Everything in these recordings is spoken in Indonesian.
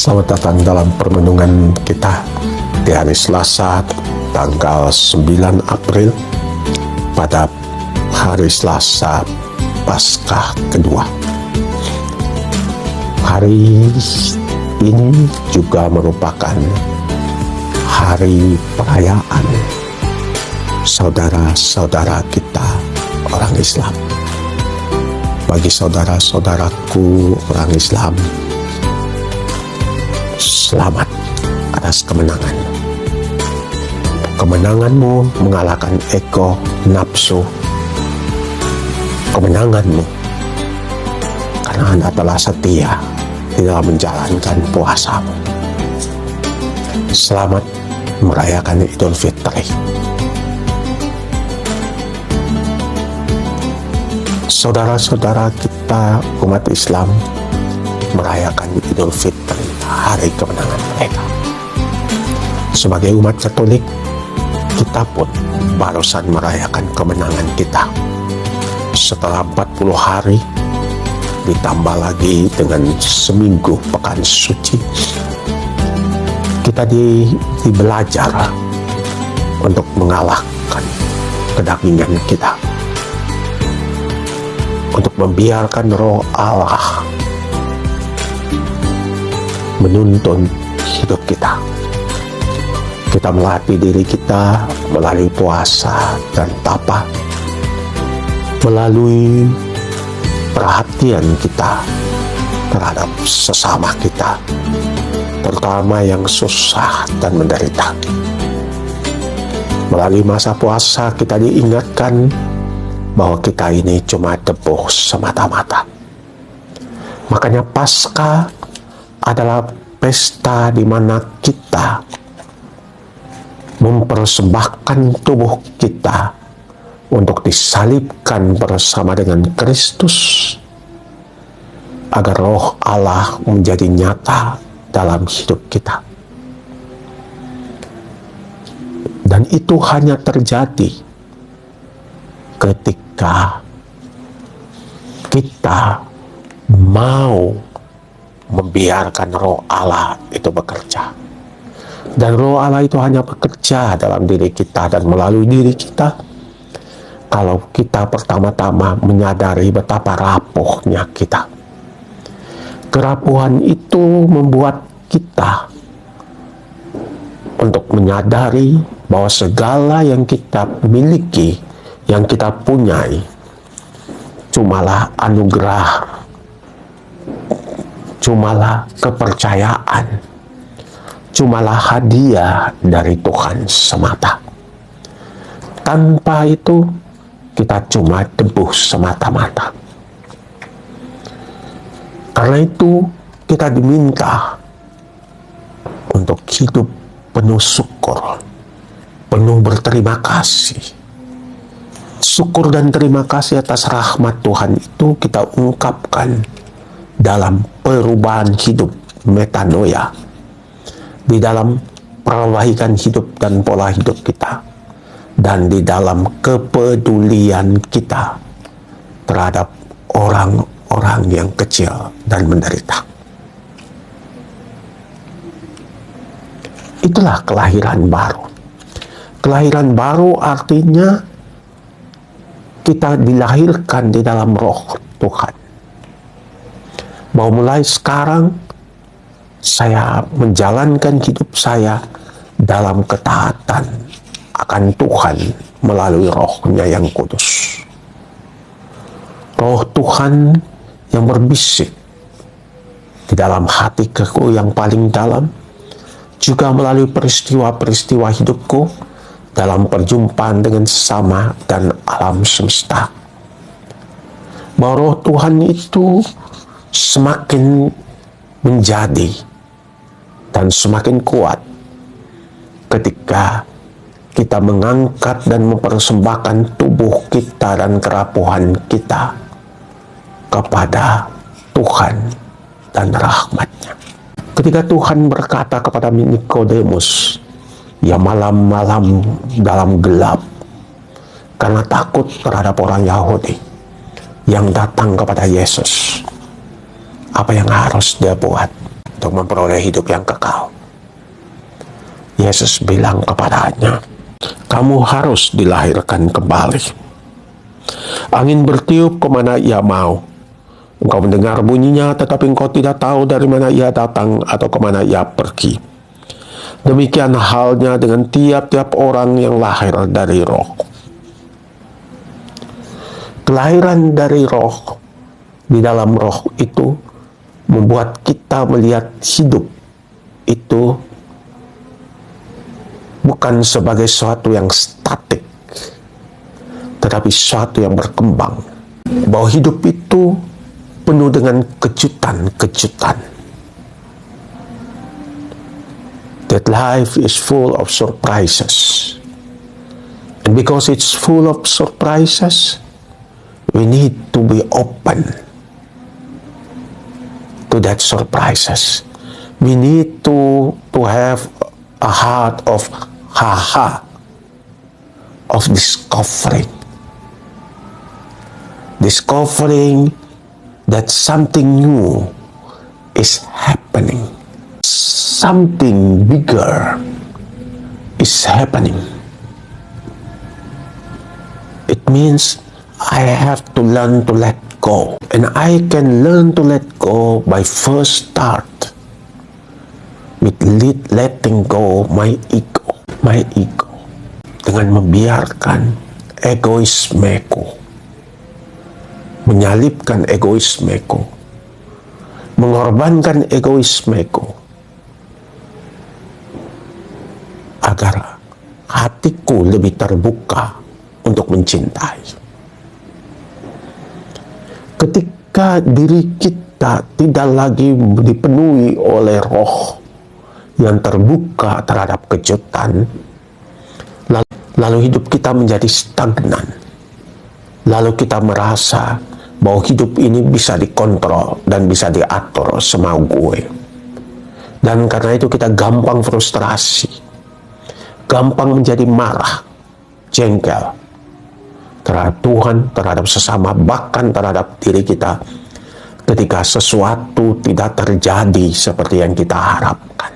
Selamat datang dalam permenungan kita di hari Selasa tanggal 9 April pada hari Selasa Paskah kedua. Hari ini juga merupakan hari perayaan saudara-saudara kita orang Islam. Bagi saudara-saudaraku orang Islam, selamat atas kemenangan. Kemenanganmu mengalahkan ego, nafsu. Kemenanganmu karena Anda telah setia di dalam menjalankan puasamu. Selamat merayakan Idul Fitri. Saudara-saudara kita umat Islam merayakan Idul Fitri, hari kemenangan mereka. Sebagai umat Katolik, kita pun barusan merayakan kemenangan kita. Setelah 40 hari, ditambah lagi dengan seminggu pekan suci, kita belajar untuk mengalahkan kedagingan kita, untuk membiarkan Roh Allah menuntun hidup kita. Kita melatih diri kita melalui puasa dan tapa, melalui perhatian kita terhadap sesama kita, terutama yang susah dan menderita. Melalui masa puasa kita diingatkan bahwa kita ini cuma debu semata-mata. Makanya Paskah adalah pesta di mana kita mempersembahkan tubuh kita untuk disalibkan bersama dengan Kristus, agar Roh Allah menjadi nyata dalam hidup kita. Dan itu hanya terjadi ketika kita mau membiarkan Roh Allah itu bekerja. Dan Roh Allah itu hanya bekerja dalam diri kita dan melalui diri kita kalau kita pertama-tama menyadari betapa rapuhnya kita. Kerapuhan itu membuat kita untuk menyadari bahwa segala yang kita miliki, yang kita punyai, cumalah anugerah, cumalah kepercayaan, cumalah hadiah dari Tuhan semata. Tanpa itu, kita cuma debu semata-mata. Karena itu, kita diminta untuk hidup penuh syukur, penuh berterima kasih. Syukur dan terima kasih atas rahmat Tuhan itu kita ungkapkan dalam perubahan hidup, metanoia, di dalam perbaikan hidup dan pola hidup kita, dan di dalam kepedulian kita terhadap orang-orang yang kecil dan menderita. Itulah kelahiran baru. Kelahiran baru artinya kita dilahirkan di dalam Roh Tuhan. Bahwa mulai sekarang saya menjalankan hidup saya dalam ketaatan akan Tuhan melalui Roh-Nya yang kudus. Roh Tuhan yang berbisik di dalam hatiku yang paling dalam, juga melalui peristiwa-peristiwa hidupku dalam perjumpaan dengan sesama dan alam semesta. Bahwa Roh Tuhan itu semakin menjadi dan semakin kuat ketika kita mengangkat dan mempersembahkan tubuh kita dan kerapuhan kita kepada Tuhan dan rahmat-Nya. Ketika Tuhan berkata kepada Nikodemus, ya malam-malam dalam gelap, karena takut terhadap orang Yahudi yang datang kepada Yesus, apa yang harus dia buat? untuk memperoleh hidup yang kekal. Yesus bilang kepadanya, kamu harus dilahirkan kembali. Angin bertiup kemana ia mau. Engkau mendengar bunyinya, tetapi engkau tidak tahu dari mana ia datang atau kemana ia pergi. Demikian halnya dengan tiap-tiap orang yang lahir dari Roh. Kelahiran dari Roh, di dalam Roh itu membuat kita melihat hidup itu bukan sebagai sesuatu yang statik, tetapi sesuatu yang berkembang. Bahwa hidup itu penuh dengan kejutan-kejutan. That life is full of surprises. And because it's full of surprises, we need to be open to that surprises. We need to have a heart of of discovering that something new is happening. Something bigger is happening. It means I have to learn to let go. And I can learn to let go by first start with letting go my ego. My ego. Dengan membiarkan egoismeku. Menyalipkan egoismeku. Mengorbankan egoismeku. Agar hatiku lebih terbuka untuk mencintai. Ketika diri kita tidak lagi dipenuhi oleh Roh yang terbuka terhadap kejutan, lalu hidup kita menjadi stagnan. Lalu kita merasa bahwa hidup ini bisa dikontrol dan bisa diatur semau gue. Dan karena itu kita gampang frustrasi, gampang menjadi marah, jengkel terhadap Tuhan, terhadap sesama, bahkan terhadap diri kita ketika sesuatu tidak terjadi seperti yang kita harapkan.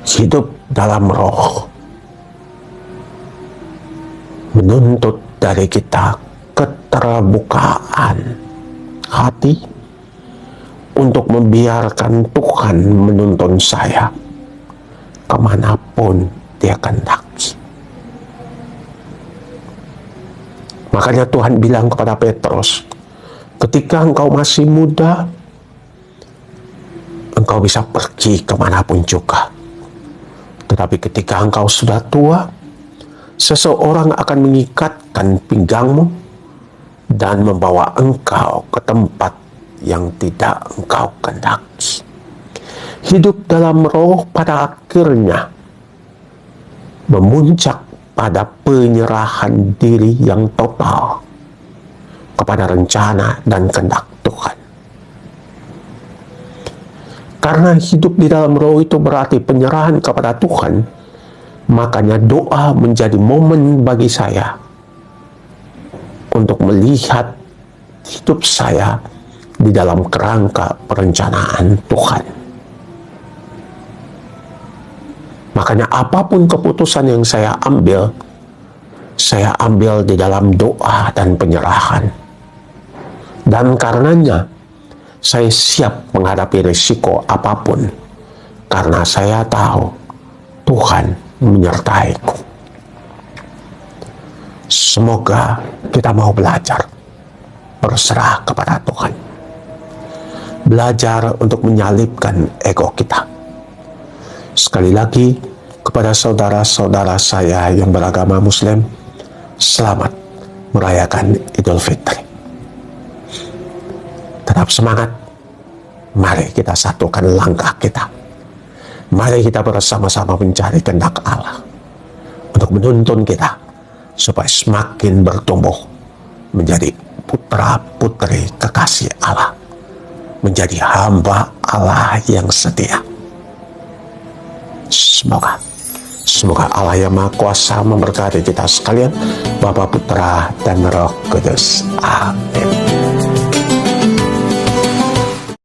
Hidup dalam Roh menuntut dari kita keterbukaan hati untuk membiarkan Tuhan menuntun saya kemanapun Dia kehendaki. Makanya Tuhan bilang kepada Petrus, ketika engkau masih muda, engkau bisa pergi kemanapun juga. Tetapi ketika engkau sudah tua, seseorang akan mengikatkan pinggangmu dan membawa engkau ke tempat yang tidak engkau kehendaki. Hidup dalam Roh pada akhirnya memuncak pada penyerahan diri yang total kepada rencana dan kehendak Tuhan. Karena hidup di dalam Roh itu berarti penyerahan kepada Tuhan, makanya doa menjadi momen bagi saya untuk melihat hidup saya di dalam kerangka perencanaan Tuhan. Makanya apapun keputusan yang saya ambil di dalam doa dan penyerahan. Dan karenanya, saya siap menghadapi risiko apapun. Karena saya tahu Tuhan menyertaiku. Semoga kita mau belajar berserah kepada Tuhan. Belajar untuk menyalipkan ego kita. Sekali lagi, kepada saudara-saudara saya yang beragama Muslim, selamat merayakan Idul Fitri. Tetap semangat. Mari kita satukan langkah kita. Mari kita bersama-sama mencari kehendak Allah untuk menuntun kita supaya semakin bertumbuh menjadi putra-putri kekasih Allah, menjadi hamba Allah yang setia. Semoga Allah yang Maha Kuasa memberkati kita sekalian, Bapa, Putra, dan Roh Kudus. Amin.